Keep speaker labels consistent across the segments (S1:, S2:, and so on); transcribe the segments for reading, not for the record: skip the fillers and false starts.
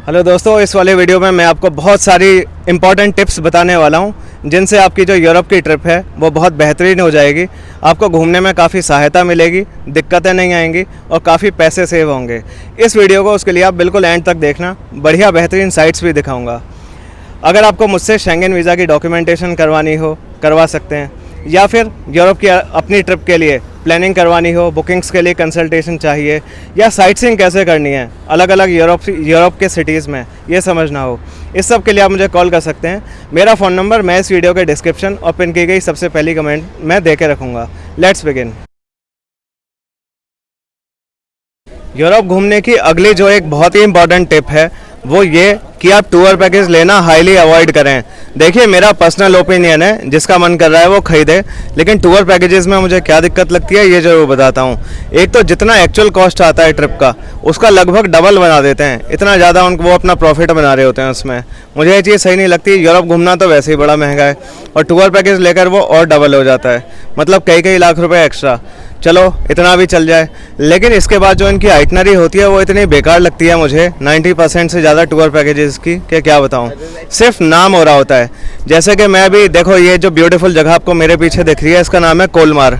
S1: Hello दोस्तों, इस वाले वीडियो में मैं आपको बहुत सारी इंपॉर्टेंट टिप्स बताने वाला हूं जिनसे आपकी जो यूरोप की ट्रिप है वो बहुत बेहतरीन हो जाएगी। आपको घूमने में काफ़ी सहायता मिलेगी, दिक्कतें नहीं आएंगी और काफ़ी पैसे सेव होंगे। इस वीडियो को उसके लिए आप बिल्कुल एंड तक देखना, बढ़िया बेहतरीन साइट्स भी दिखाऊंगा। अगर आपको मुझसे शेंगेन वीज़ा की डॉक्यूमेंटेशन करवानी हो करवा सकते हैं, या फिर यूरोप की अपनी ट्रिप के लिए प्लानिंग करवानी हो, बुकिंग्स के लिए कंसल्टेशन चाहिए, या साइटसीइंग कैसे करनी है अलग अलग यूरोप के सिटीज़ में ये समझना हो, इस सब के लिए आप मुझे कॉल कर सकते हैं। मेरा फ़ोन नंबर मैं इस वीडियो के डिस्क्रिप्शन और पिन की गई सबसे पहली कमेंट में दे के रखूँगा। Let's begin. यूरोप घूमने की अगली जो एक बहुत ही इंपॉर्टेंट टिप है वो ये कि आप टूर पैकेज लेना हाईली अवॉइड करें। देखिए, मेरा पर्सनल ओपिनियन है, जिसका मन कर रहा है वो खरीदे, लेकिन टूर पैकेजेस में मुझे क्या दिक्कत लगती है ये ज़रूर बताता हूँ। एक तो जितना एक्चुअल कॉस्ट आता है ट्रिप का उसका लगभग डबल बना देते हैं, इतना ज़्यादा उनको वो अपना प्रॉफिट बना रहे होते हैं उसमें। मुझे ये चीज़ सही नहीं लगती। यूरोप घूमना तो वैसे ही बड़ा महंगा है और टूर पैकेज लेकर वो और डबल हो जाता है, मतलब कई लाख रुपये एक्स्ट्रा। चलो इतना भी चल जाए, लेकिन इसके बाद जो इनकी आइटनरी होती है वो इतनी बेकार लगती है मुझे 90% से ज़्यादा टूर पैकेजेस की, कि क्या बताऊँ। सिर्फ नाम हो रहा होता है। जैसे कि मैं भी देखो, ये जो ब्यूटीफुल जगह आपको मेरे पीछे दिख रही है इसका नाम है कोलमार।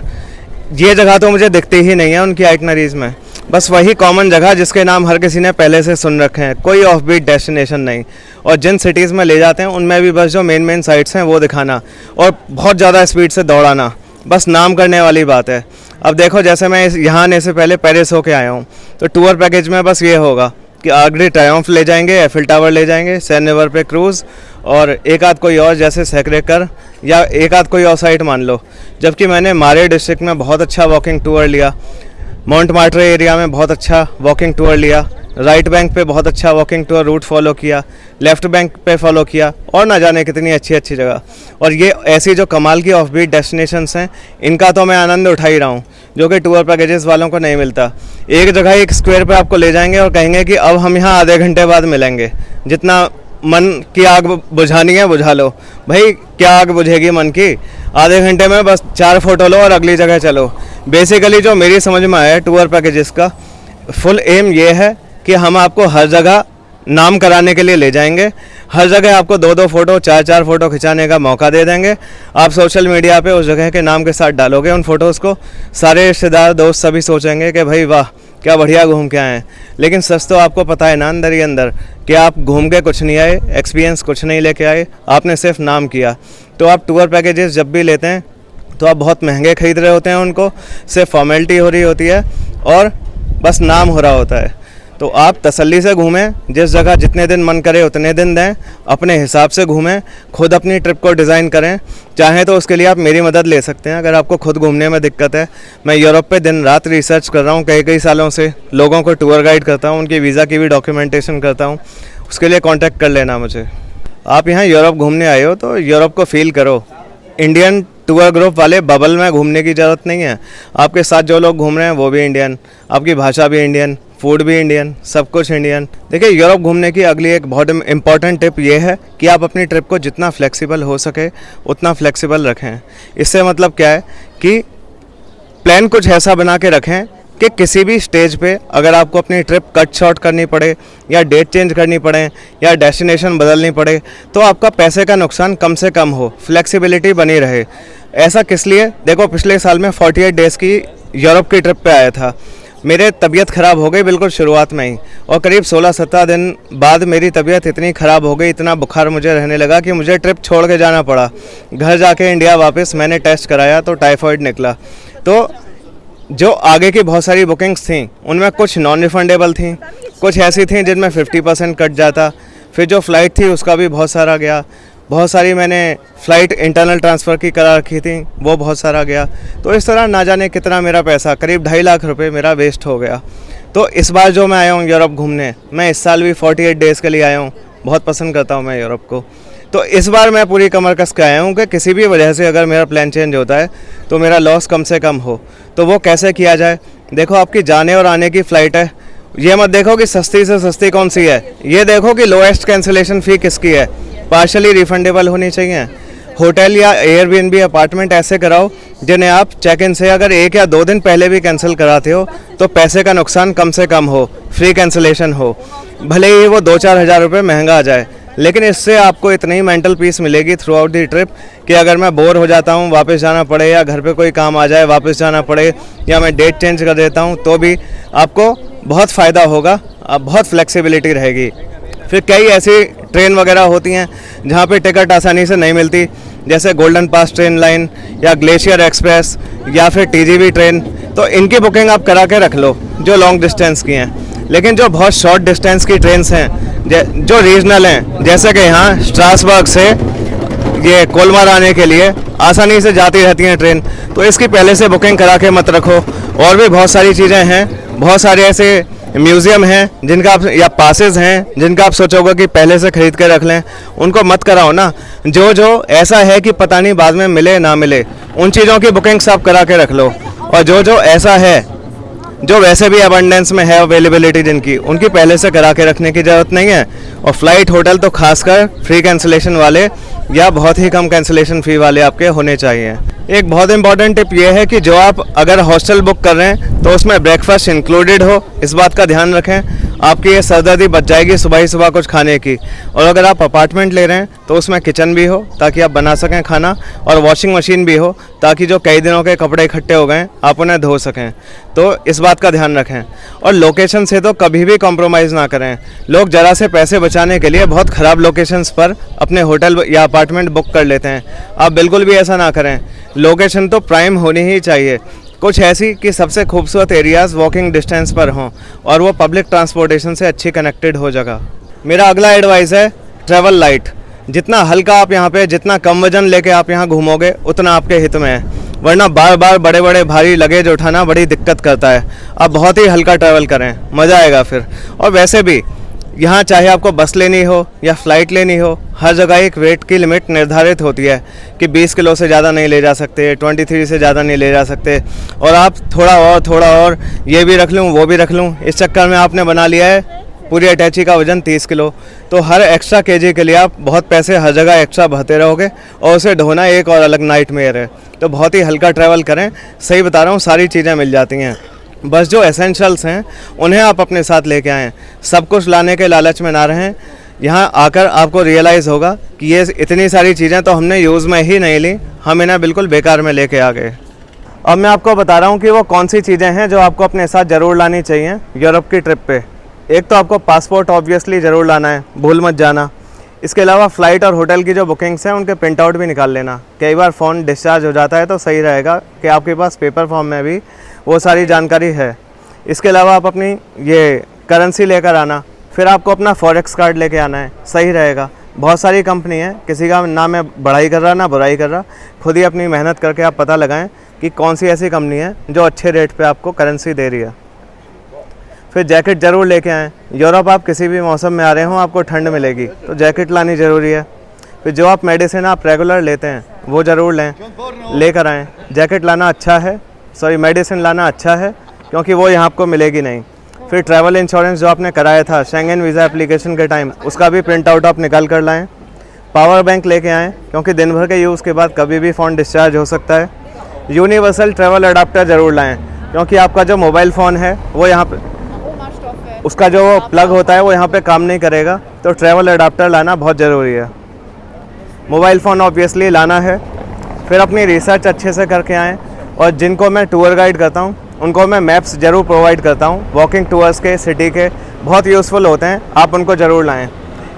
S1: ये जगह तो मुझे दिखती ही नहीं है उनकी आइटनरीज़ में, बस वही कॉमन जगह जिसके नाम हर किसी ने पहले से सुन रखे हैं, कोई ऑफ बीट डेस्टिनेशन नहीं। और जिन सिटीज़ में ले जाते हैं उनमें भी बस जो मेन साइट्स हैं वो दिखाना और बहुत ज़्यादा स्पीड से दौड़ाना, बस नाम करने वाली बात है। अब देखो, जैसे मैं यहाँ आने से पहले पेरिस होके आया हूँ, तो टूर पैकेज में बस ये होगा कि आगरे ट्रायम्फ ले जाएंगे, एफिल टावर ले जाएंगे, सेन रिवर पे क्रूज़ और एक आध कोई और जैसे सैक्रेकर या एक आध कोई और साइट मान लो। जबकि मैंने मारे डिस्ट्रिक्ट में बहुत अच्छा वॉकिंग टूर लिया, माउंट मार्ट्रे एरिया में बहुत अच्छा वॉकिंग टूर लिया, राइट बैंक पे बहुत अच्छा वॉकिंग टूर रूट फॉलो किया, लेफ़्ट बैंक पे फॉलो किया, और ना जाने कितनी अच्छी अच्छी जगह। और ये ऐसी जो कमाल की ऑफ बीट डेस्टिनेशंस हैं इनका तो मैं आनंद उठा ही रहा हूँ, जो कि टूर पैकेजेस वालों को नहीं मिलता। एक जगह एक स्क्वायर पे आपको ले जाएंगे और कहेंगे कि अब हम यहाँ आधे घंटे बाद मिलेंगे, जितना मन की आग बुझानी है बुझा लो। भाई क्या आग बुझेगी मन की, आधे घंटे में बस 4 फोटो लो और अगली जगह चलो। बेसिकली जो मेरी समझ में आया है टूर पैकेजेस का फुल एम ये है कि हम आपको हर जगह नाम कराने के लिए ले जाएंगे, हर जगह आपको 2-2 फोटो 4-4 फोटो खिंचाने का मौका दे देंगे। आप सोशल मीडिया पे उस जगह के नाम के साथ डालोगे उन फ़ोटोज़ को, सारे रिश्तेदार दोस्त सभी सोचेंगे कि भाई वाह क्या बढ़िया घूम के आए हैं। लेकिन सच तो आपको पता है ना अंदर ही अंदर कि आप घूम के कुछ नहीं आए, एक्सपीरियंस कुछ नहीं लेके आए, आपने सिर्फ नाम किया। तो आप टूर पैकेजेस जब भी लेते हैं तो आप बहुत महंगे खरीद रहे होते हैं उनको, सिर्फ फॉर्मेलिटी हो रही होती है और बस नाम हो रहा होता है। तो आप तसल्ली से घूमें, जिस जगह जितने दिन मन करे उतने दिन दें, अपने हिसाब से घूमें, खुद अपनी ट्रिप को डिज़ाइन करें। चाहें तो उसके लिए आप मेरी मदद ले सकते हैं अगर आपको खुद घूमने में दिक्कत है। मैं यूरोप पे दिन रात रिसर्च कर रहा हूँ, कई सालों से लोगों को टूर गाइड करता हूँ, उनकी वीज़ा की भी डॉक्यूमेंटेशन करता हूँ। उसके लिए कॉन्टैक्ट कर लेना मुझे। आप यहाँ यूरोप घूमने आए हो तो यूरोप को फील करो। इंडियन टूर ग्रुप वाले बबल में घूमने की ज़रूरत नहीं है। आपके साथ जो लोग घूम रहे हैं वो भी इंडियन, आपकी भाषा भी इंडियन, फूड भी इंडियन, सब कुछ इंडियन। देखिए, यूरोप घूमने की अगली एक बहुत इंपॉर्टेंट टिप ये है कि आप अपनी ट्रिप को जितना फ्लेक्सिबल हो सके उतना फ्लेक्सिबल रखें। इससे मतलब क्या है कि प्लान कुछ ऐसा बना के रखें कि किसी भी स्टेज पे अगर आपको अपनी ट्रिप कट शॉर्ट करनी पड़े या डेट चेंज करनी पड़े या डेस्टिनेशन बदलनी पड़े तो आपका पैसे का नुकसान कम से कम हो, फ्लेक्सिबिलिटी बनी रहे। ऐसा किस लिए? देखो, पिछले साल में 48 डेज़ की यूरोप की ट्रिप पे आया था। मेरे तबीयत ख़राब हो गई बिल्कुल शुरुआत में ही, और करीब 16-17 दिन बाद मेरी तबीयत इतनी ख़राब हो गई, इतना बुखार मुझे रहने लगा कि मुझे ट्रिप छोड़ के जाना पड़ा। घर जाके इंडिया वापस मैंने टेस्ट कराया तो टाइफाइड निकला। तो जो आगे की बहुत सारी बुकिंग्स थी उनमें कुछ नॉन रिफंडेबल थी, कुछ ऐसी थी जिनमें 50% कट जाता। फिर जो फ़्लाइट थी उसका भी बहुत सारा गया। बहुत सारी मैंने फ़्लाइट इंटरनल ट्रांसफ़र की करा रखी थी, वो बहुत सारा गया। तो इस तरह ना जाने कितना मेरा पैसा, करीब 2.5 लाख रुपए मेरा वेस्ट हो गया। तो इस बार जो मैं आया हूँ यूरोप घूमने, मैं इस साल भी 48 डेज़ के लिए आया हूँ। बहुत पसंद करता हूँ मैं यूरोप को। तो इस बार मैं पूरी कमर कस के आया हूँ कि किसी भी वजह से अगर मेरा प्लान चेंज होता है तो मेरा लॉस कम से कम हो। तो वो कैसे किया जाए? देखो, आपकी जाने और आने की फ़्लाइट है, ये मत देखो कि सस्ती से सस्ती कौन सी है, ये देखो कि लोएस्ट कैंसिलेशन फ़ी किसकी है, पार्शली रिफंडेबल होनी चाहिए। होटल या एयरबीएनबी अपार्टमेंट ऐसे कराओ जिन्हें आप चेक इन से अगर 1 या 2 दिन पहले भी कैंसिल कराते हो तो पैसे का नुकसान कम से कम हो, फ्री कैंसिलेशन हो, भले ही वो 2-4 हज़ार रुपये महंगा आ जाए, लेकिन इससे आपको इतनी ही मेंटल पीस मिलेगी थ्रू आउट दी ट्रिप कि अगर मैं बोर हो जाता हूँ, वापस जाना पड़े या घर पे कोई काम आ जाए वापस जाना पड़े या मैं डेट चेंज कर देता हूँ तो भी आपको बहुत फ़ायदा होगा, बहुत फ्लेक्सिबिलिटी रहेगी। फिर कई ऐसी ट्रेन वगैरह होती हैं जहाँ पे टिकट आसानी से नहीं मिलती, जैसे गोल्डन पास ट्रेन लाइन या ग्लेशियर एक्सप्रेस या फिर टीजीवी ट्रेन, तो इनकी बुकिंग आप करा के रख लो जो लॉन्ग डिस्टेंस की हैं। लेकिन जो बहुत शॉर्ट डिस्टेंस की ट्रेन्स हैं जो रीजनल हैं, जैसे कि यहाँ स्ट्रासबर्ग से ये कोलमार आने के लिए आसानी से जाती रहती हैं ट्रेन, तो इसकी पहले से बुकिंग करा के मत रखो। और भी बहुत सारी चीज़ें हैं, बहुत सारे ऐसे म्यूज़ियम हैं जिनका आप या पासेस हैं जिनका आप सोचोगे कि पहले से ख़रीद के रख लें, उनको मत कराओ ना। जो ऐसा है कि पता नहीं बाद में मिले ना मिले, उन चीज़ों की बुकिंग्स आप करा के रख लो। और जो ऐसा है जो वैसे भी अबंडेंस में है अवेलेबिलिटी जिनकी, उनकी पहले से करा के रखने की ज़रूरत नहीं है। और फ्लाइट होटल तो खासकर फ्री कैंसिलेशन वाले या बहुत ही कम कैंसिलेशन फ़ी वाले आपके होने चाहिए। एक बहुत इंपॉर्टेंट टिप ये है कि जो आप अगर हॉस्टल बुक कर रहे हैं तो उसमें ब्रेकफास्ट इंक्लूडेड हो, इस बात का ध्यान रखें। आपकी ये सरदर्दी बच जाएगी सुबह ही सुबह कुछ खाने की। और अगर आप अपार्टमेंट ले रहे हैं तो उसमें किचन भी हो ताकि आप बना सकें खाना, और वॉशिंग मशीन भी हो ताकि जो कई दिनों के कपड़े इकट्ठे हो गए आप उन्हें धो सकें। तो इस बात का ध्यान रखें। और लोकेशन से तो कभी भी कॉम्प्रोमाइज़ ना करें। लोग ज़रा से पैसे बचाने के लिए बहुत ख़राब लोकेशंस पर अपने होटल या अपार्टमेंट बुक कर लेते हैं। आप बिल्कुल भी ऐसा ना करें। लोकेशन तो प्राइम होनी ही चाहिए, कुछ ऐसी कि सबसे खूबसूरत एरियाज़ वॉकिंग डिस्टेंस पर हों और वो पब्लिक ट्रांसपोर्टेशन से अच्छी कनेक्टेड हो जगह। मेरा अगला एडवाइस है ट्रैवल लाइट। जितना हल्का आप यहाँ पे, जितना कम वजन लेके आप यहाँ घूमोगे उतना आपके हित में है, वरना बार बार बड़े बड़े भारी लगेज उठाना बड़ी दिक्कत करता है। आप बहुत ही हल्का ट्रैवल करें, मज़ा आएगा फिर। और वैसे भी यहाँ चाहे आपको बस लेनी हो या फ़्लाइट लेनी हो, हर जगह एक वेट की लिमिट निर्धारित होती है कि 20 किलो से ज़्यादा नहीं ले जा सकते, 23 से ज़्यादा नहीं ले जा सकते। और आप थोड़ा और ये भी रख लूँ वो भी रख लूँ, इस चक्कर में आपने बना लिया है पूरी अटैची का वज़न 30 किलो। तो हर एक्स्ट्रा केजी के लिए आप बहुत पैसे हर जगह एक्स्ट्रा भरते रहोगे और उसे ढोना एक और अलग नाइटमेयर है। तो बहुत ही हल्का ट्रैवल करें। सही बता रहा हूँ, सारी चीज़ें मिल जाती हैं, बस जो एसेंशियल्स हैं उन्हें आप अपने साथ लेके आएँ। सब कुछ लाने के लालच में ना रहें। यहाँ आकर आपको रियलाइज़ होगा कि ये इतनी सारी चीज़ें तो हमने यूज़ में ही नहीं ली, हम इन्हें बिल्कुल बेकार में लेके आ गए। अब मैं आपको बता रहा हूँ कि वो कौन सी चीज़ें हैं जो आपको अपने साथ ज़रूर लानी चाहिए यूरोप की ट्रिप पे। एक तो आपको पासपोर्ट ऑब्वियसली ज़रूर लाना है, भूल मत जाना। इसके अलावा फ़्लाइट और होटल की जो बुकिंग्स हैं उनके प्रिंट आउट भी निकाल लेना। कई बार फ़ोन डिस्चार्ज हो जाता है तो सही रहेगा कि आपके पास पेपर फॉर्म में भी वो सारी जानकारी है। इसके अलावा आप अपनी ये करेंसी लेकर आना, फिर आपको अपना फॉरेक्स कार्ड लेके आना है, सही रहेगा। बहुत सारी कंपनी है, किसी का ना मैं बढ़ाई कर रहा ना बुराई कर रहा, खुद ही अपनी मेहनत करके आप पता लगाएं कि कौन सी ऐसी कंपनी है जो अच्छे रेट पे आपको करेंसी दे रही है। फिर जैकेट ज़रूर लेके आएँ। यूरोप आप किसी भी मौसम में आ रहे हों आपको ठंड मिलेगी, तो जैकेट लानी ज़रूरी है। फिर जो आप मेडिसिन आप रेगुलर लेते हैं वो ज़रूर लेकर आएँ। जैकेट लाना अच्छा है, मेडिसिन लाना अच्छा है क्योंकि वो यहाँ आपको मिलेगी नहीं। फिर ट्रैवल इंश्योरेंस जो आपने कराया था शेंगन वीज़ा एप्लीकेशन के टाइम, उसका भी प्रिंट आउट आप निकाल कर लाएँ। पावर बैंक लेके आएँ क्योंकि दिन भर के यूज़ के बाद कभी भी फ़ोन डिस्चार्ज हो सकता है। यूनिवर्सल ट्रैवल अडाप्टर ज़रूर लाएँ क्योंकि आपका जो मोबाइल फ़ोन है वो यहाँ पे उसका जो प्लग होता है वो यहाँ पे काम नहीं करेगा, तो ट्रैवल अडाप्टर लाना बहुत ज़रूरी है। मोबाइल फ़ोन ऑब्वियसली लाना है। फिर अपनी रिसर्च अच्छे से करके आएँ। और जिनको मैं टूर गाइड करता हूँ उनको मैं मैप्स ज़रूर प्रोवाइड करता हूँ, वॉकिंग टूर्स के, सिटी के, बहुत यूज़फुल होते हैं, आप उनको ज़रूर लाएँ।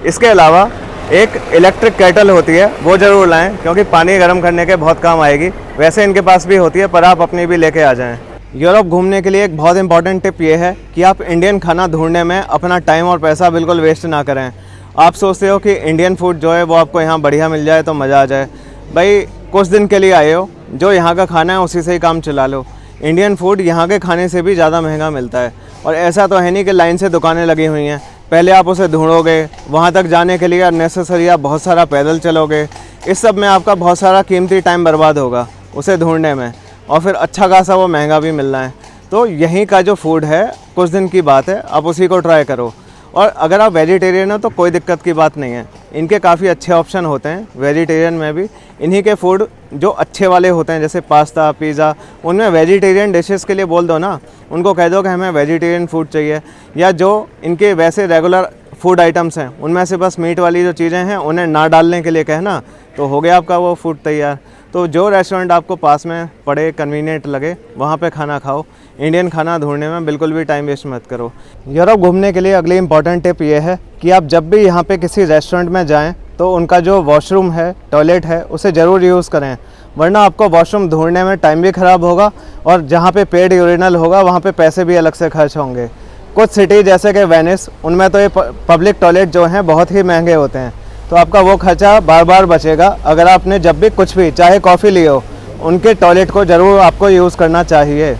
S1: इसके अलावा एक इलेक्ट्रिक केटल होती है वो ज़रूर लाएँ क्योंकि पानी गर्म करने के बहुत काम आएगी। वैसे इनके पास भी होती है पर आप अपनी भी लेके आ जाएँ। यूरोप घूमने के लिए एक बहुत इंपॉर्टेंट टिप ये है कि आप इंडियन खाना ढूंढने में अपना टाइम और पैसा बिल्कुल वेस्ट ना करें। आप सोचते हो कि इंडियन फूड जो है वो आपको यहाँ बढ़िया मिल जाए तो मज़ा आ जाए। भाई कुछ दिन के लिए आए हो, जो यहाँ का खाना है उसी से ही काम चला लो। इंडियन फूड यहाँ के खाने से भी ज़्यादा महंगा मिलता है। और ऐसा तो है नहीं कि लाइन से दुकानें लगी हुई हैं, पहले आप उसे ढूंढोगे, वहाँ तक जाने के लिए अननेसेसरी आप बहुत सारा पैदल चलोगे। इस सब में आपका बहुत सारा कीमती टाइम बर्बाद होगा उसे ढूंढने में, और फिर अच्छा खासा वो महंगा भी मिलना है। तो यहीं का जो फूड है कुछ दिन की बात है, आप उसी को ट्राई करो। और अगर आप वेजिटेरियन हो तो कोई दिक्कत की बात नहीं है, इनके काफ़ी अच्छे ऑप्शन होते हैं वेजिटेरियन में भी। इन्हीं के फूड जो अच्छे वाले होते हैं जैसे पास्ता, पिज़्ज़ा, उनमें वेजिटेरियन डिशेस के लिए बोल दो ना, उनको कह दो कि हमें वेजिटेरियन फूड चाहिए। या जो इनके वैसे रेगुलर फूड आइटम्स हैं उनमें से बस मीट वाली जो चीज़ें हैं उन्हें ना डालने के लिए कहना, तो हो गया आपका वो फूड तैयार। तो जो रेस्टोरेंट आपको पास में पड़े, कन्वीनियंट लगे, वहाँ पे खाना खाओ। इंडियन खाना ढूंढने में बिल्कुल भी टाइम वेस्ट मत करो। यूरोप घूमने के लिए अगली इंपॉर्टेंट टिप ये है कि आप जब भी यहाँ पे किसी रेस्टोरेंट में जाएं तो उनका जो वॉशरूम है, टॉयलेट है, उसे ज़रूर यूज़ करें, वरना आपको वॉशरूम ढूंढने में टाइम भी ख़राब होगा और जहाँ पे पेड यूरिनल होगा वहाँ पे पैसे भी अलग से खर्च होंगे। कुछ सिटी जैसे कि वेनिस, उनमें तो ये पब्लिक टॉयलेट जो हैं बहुत ही महंगे होते हैं, तो आपका वो खर्चा बार बार बचेगा अगर आपने जब भी कुछ भी, चाहे कॉफ़ी ली हो, उनके टॉयलेट को ज़रूर आपको यूज़ करना चाहिए।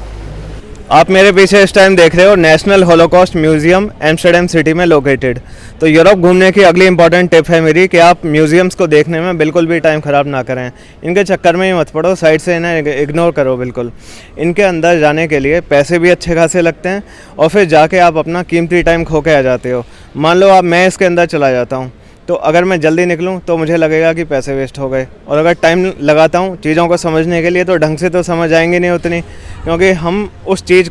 S1: आप मेरे पीछे इस टाइम देख रहे हो national Holocaust museum Amsterdam city में लोकेटेड। तो यूरोप घूमने की अगली इंपॉर्टेंट टिप है मेरी कि आप म्यूज़ियम्स को देखने में बिल्कुल भी टाइम ख़राब ना करें। इनके चक्कर में ही मत पड़ो, साइड से इन्हें इग्नोर करो बिल्कुल। इनके अंदर जाने के लिए पैसे भी अच्छे खासे लगते हैं और फिर जाके आप अपना कीमती टाइम खो के आ जाते हो। मान लो मैं इसके अंदर चला जाता हूँ, तो अगर मैं जल्दी निकलूं तो मुझे लगेगा कि पैसे वेस्ट हो गए, और अगर टाइम लगाता हूं चीज़ों को समझने के लिए तो ढंग से तो समझ आएंगे नहीं उतनी, क्योंकि हम उस चीज़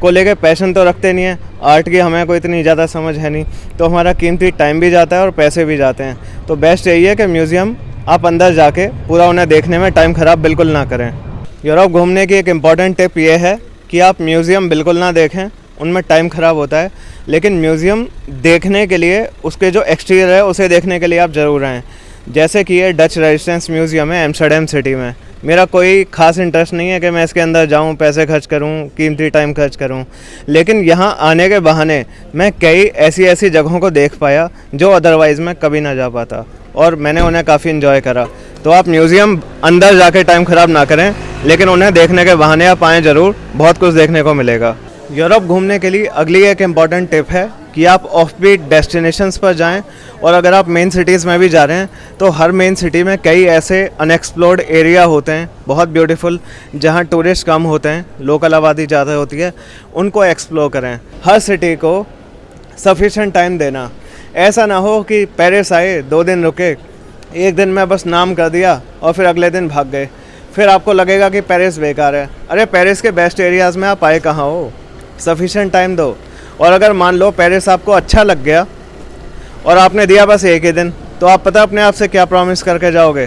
S1: को लेके पैशन तो रखते नहीं है। आर्ट की हमें कोई इतनी ज़्यादा समझ है नहीं, तो हमारा कीमती टाइम भी जाता है और पैसे भी जाते हैं। तो बेस्ट यही है कि म्यूज़ियम आप अंदर जाके पूरा उन्हें देखने में टाइम ख़राब बिल्कुल ना करें। यूरोप घूमने की एक इम्पॉर्टेंट टिप ये है कि आप म्यूज़ियम बिल्कुल ना देखें, उनमें टाइम ख़राब होता है, लेकिन म्यूज़ियम देखने के लिए, उसके जो एक्सटीरियर है उसे देखने के लिए आप ज़रूर आएँ। जैसे कि ये डच रेजिस्टेंस म्यूज़ियम है एम्स्टर्डम सिटी में। मेरा कोई ख़ास इंटरेस्ट नहीं है कि मैं इसके अंदर जाऊं, पैसे खर्च करूं, कीमती टाइम खर्च करूं, लेकिन यहाँ आने के बहाने मैं कई ऐसी जगहों को देख पाया जो अदरवाइज़ मैं कभी ना जा पाता, और मैंने उन्हें काफ़ी इन्जॉय करा। तो आप म्यूज़ियम अंदर जाके टाइम ख़राब ना करें, लेकिन उन्हें देखने के बहाने आप आएँ ज़रूर, बहुत कुछ देखने को मिलेगा। यूरोप घूमने के लिए अगली एक इम्पॉर्टेंट टिप है कि आप ऑफबीट डेस्टिनेशंस पर जाएं, और अगर आप मेन सिटीज़ में भी जा रहे हैं तो हर मेन सिटी में कई ऐसे अनएक्सप्लोर्ड एरिया होते हैं बहुत ब्यूटीफुल, जहां टूरिस्ट कम होते हैं, लोकल आबादी ज़्यादा होती है, उनको एक्सप्लोर करें। हर सिटी को सफिशेंट टाइम देना, ऐसा ना हो कि पेरिस आए, 2 दिन रुके, एक दिन में बस नाम कर दिया और फिर अगले दिन भाग गए, फिर आपको लगेगा कि पेरिस बेकार है। अरे पेरिस के बेस्ट एरियाज़ में आप आए कहाँ हो, सफिशेंट टाइम दो। और अगर मान लो पेरिस आपको अच्छा लग गया और आपने दिया बस एक ही दिन, तो आप पता अपने आप से क्या प्रॉमिस करके जाओगे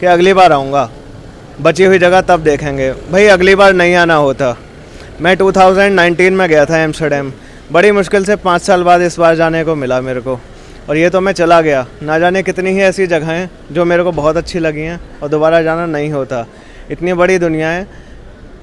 S1: कि अगली बार आऊँगा, बची हुई जगह तब देखेंगे। भाई अगली बार नहीं आना होता। मैं 2019 में गया था एम्स्टर्डम, बड़ी मुश्किल से 5 साल बाद इस बार जाने को मिला मेरे को, और ये तो मैं चला गया। ना जाने कितनी ही ऐसी जगह हैं जो मेरे को बहुत अच्छी लगी हैं और दोबारा जाना नहीं होता। इतनी बड़ी दुनिया है,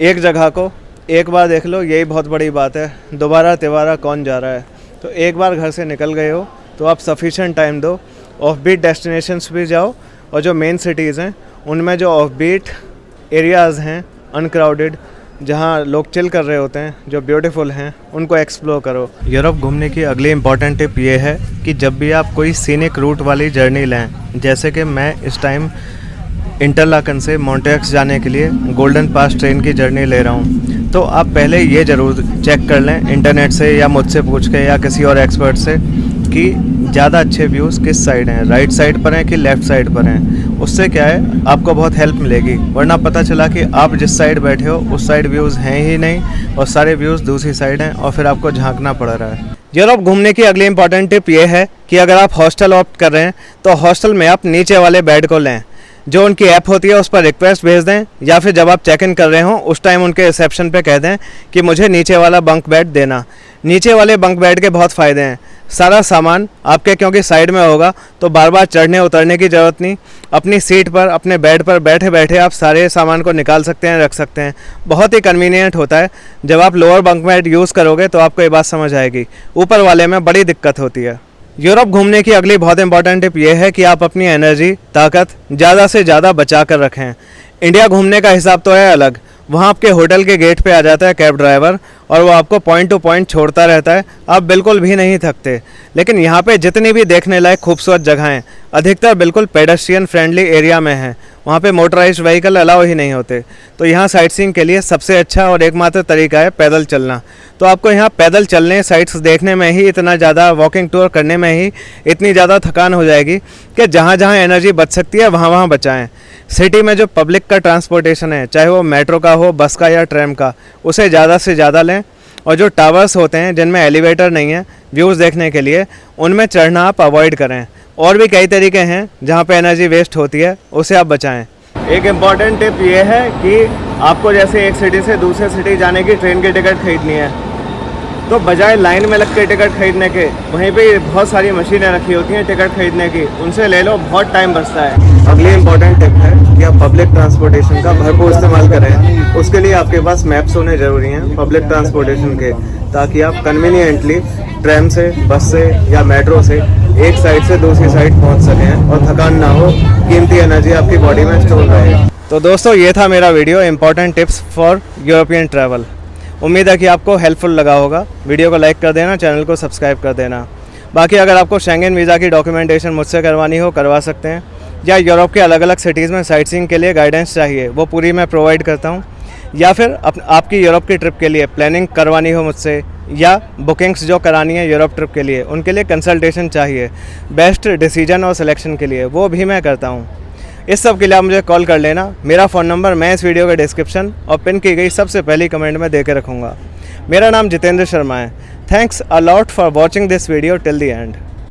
S1: एक जगह को एक बार देख लो, यही बहुत बड़ी बात है। दोबारा तिबारा कौन जा रहा है। तो एक बार घर से निकल गए हो तो आप सफिशेंट टाइम दो, ऑफबीट डेस्टिनेशंस भी जाओ, और जो मेन सिटीज़ हैं उनमें जो ऑफबीट एरियाज़ हैं, अनक्राउडेड, जहाँ लोग चिल कर रहे होते हैं, जो ब्यूटीफुल हैं, उनको एक्सप्लोर करो। यूरोप घूमने की अगली इंपॉर्टेंट टिप ये है कि जब भी आप कोई सीनिक रूट वाली जर्नी लें, जैसे कि मैं इस टाइम इंटरलाकन से मॉन्टेक्स जाने के लिए गोल्डन पास ट्रेन की जर्नी ले रहा हूँ, तो आप पहले ये ज़रूर चेक कर लें इंटरनेट से या मुझसे पूछ के या किसी और एक्सपर्ट से कि ज़्यादा अच्छे व्यूज़ किस साइड हैं, राइट साइड पर हैं कि लेफ़्ट साइड पर हैं। उससे क्या है, आपको बहुत हेल्प मिलेगी, वरना पता चला कि आप जिस साइड बैठे हो उस साइड व्यूज़ हैं ही नहीं और सारे व्यूज़ दूसरी साइड हैं, और फिर आपको झांकना पड़ रहा है। यूरोप घूमने की अगली इंपॉर्टेंट टिप ये है कि अगर आप हॉस्टल ऑप्ट कर रहे हैं तो हॉस्टल में आप नीचे वाले बेड को लें। जो उनकी ऐप होती है उस पर रिक्वेस्ट भेज दें, या फिर जब आप चेक इन कर रहे हो उस टाइम उनके रिसेप्शन पे कह दें कि मुझे नीचे वाला बंक बेड देना। नीचे वाले बंक बेड के बहुत फ़ायदे हैं। सारा सामान आपके क्योंकि साइड में होगा तो बार बार चढ़ने उतरने की ज़रूरत नहीं। अपनी सीट पर, अपने बेड पर बैठे बैठे आप सारे सामान को निकाल सकते हैं, रख सकते हैं। बहुत ही कन्वीनियंट होता है। जब आप लोअर बंक बेड यूज़ करोगे तो आपको ये बात समझ आएगी, ऊपर वाले में बड़ी दिक्कत होती है। यूरोप घूमने की अगली बहुत इंपॉर्टेंट टिप ये है कि आप अपनी एनर्जी, ताकत ज़्यादा से ज़्यादा बचा कर रखें। इंडिया घूमने का हिसाब तो है अलग, वहाँ आपके होटल के गेट पे आ जाता है कैब ड्राइवर और वो आपको पॉइंट टू पॉइंट छोड़ता रहता है, आप बिल्कुल भी नहीं थकते। लेकिन यहाँ पे जितनी भी देखने लायक खूबसूरत जगहें, अधिकतर बिल्कुल पेडेस्ट्रियन फ्रेंडली एरिया में हैं, वहाँ पे मोटराइज्ड व्हीकल अलाउ ही नहीं होते। तो यहाँ साइट सीइंग के लिए सबसे अच्छा और एकमात्र तरीका है पैदल चलना। तो आपको यहाँ पैदल चलने, साइट्स देखने में ही इतना ज़्यादा, वॉकिंग टूर करने में ही इतनी ज़्यादा थकान हो जाएगी कि जहाँ जहाँ एनर्जी बच सकती है वहाँ वहाँ बचाएं। सिटी में जो पब्लिक का ट्रांसपोर्टेशन है, चाहे वो मेट्रो का हो, बस का या ट्रेन का, उसे ज़्यादा से ज़्यादा लें। और जो टावर्स होते हैं जिनमें एलिवेटर नहीं है व्यूज़ देखने के लिए, उनमें चढ़ना आप अवॉइड करें। और भी कई तरीके हैं जहाँ पे एनर्जी वेस्ट होती है, उसे आप बचाएं। एक इम्पॉर्टेंट टिप ये है कि आपको जैसे एक सिटी से दूसरे सिटी जाने की ट्रेन की टिकट खरीदनी है, तो बजाय लाइन में लग के टिकट खरीदने के, वहीं पे बहुत सारी मशीनें रखी होती हैं टिकट खरीदने की, उनसे ले लो, बहुत टाइम बचता है। अगली इम्पॉर्टेंट टिप है कि आप पब्लिक ट्रांसपोर्टेशन का भरपूर इस्तेमाल करें। उसके लिए आपके पास मैप्स होने ज़रूरी हैं पब्लिक ट्रांसपोर्टेशन के, ताकि आप कन्वीनियंटली ट्रेन से, बस से या मेट्रो से एक साइड से दूसरी साइड पहुंच सकें और थकान ना हो, कीमती एनर्जी आपकी बॉडी में स्टोर रहे। तो दोस्तों, ये था मेरा video important tips for European travel. उम्मीद है कि आपको हेल्पफुल लगा होगा। वीडियो को लाइक कर देना, चैनल को सब्सक्राइब कर देना। बाकी अगर आपको शेंगेन वीज़ा की डॉक्यूमेंटेशन मुझसे करवानी हो, करवा सकते हैं, या यूरोप के अलग अलग सिटीज़ में साइट सीइंग के लिए गाइडेंस चाहिए, वो पूरी मैं प्रोवाइड करता हूँ। या फिर आपकी यूरोप की ट्रिप के लिए प्लानिंग करवानी हो मुझसे, या बुकिंग्स जो करानी है यूरोप ट्रिप के लिए, उनके लिए कंसल्टेशन चाहिए बेस्ट डिसीजन और सिलेक्शन के लिए, वो भी मैं करता हूँ। इस सब के लिए आप मुझे कॉल कर लेना। मेरा फ़ोन नंबर मैं इस वीडियो के डिस्क्रिप्शन और पिन की गई सबसे पहली कमेंट में दे के रखूँगा। मेरा नाम जितेंद्र शर्मा है। Thanks a lot for watching this video till the end.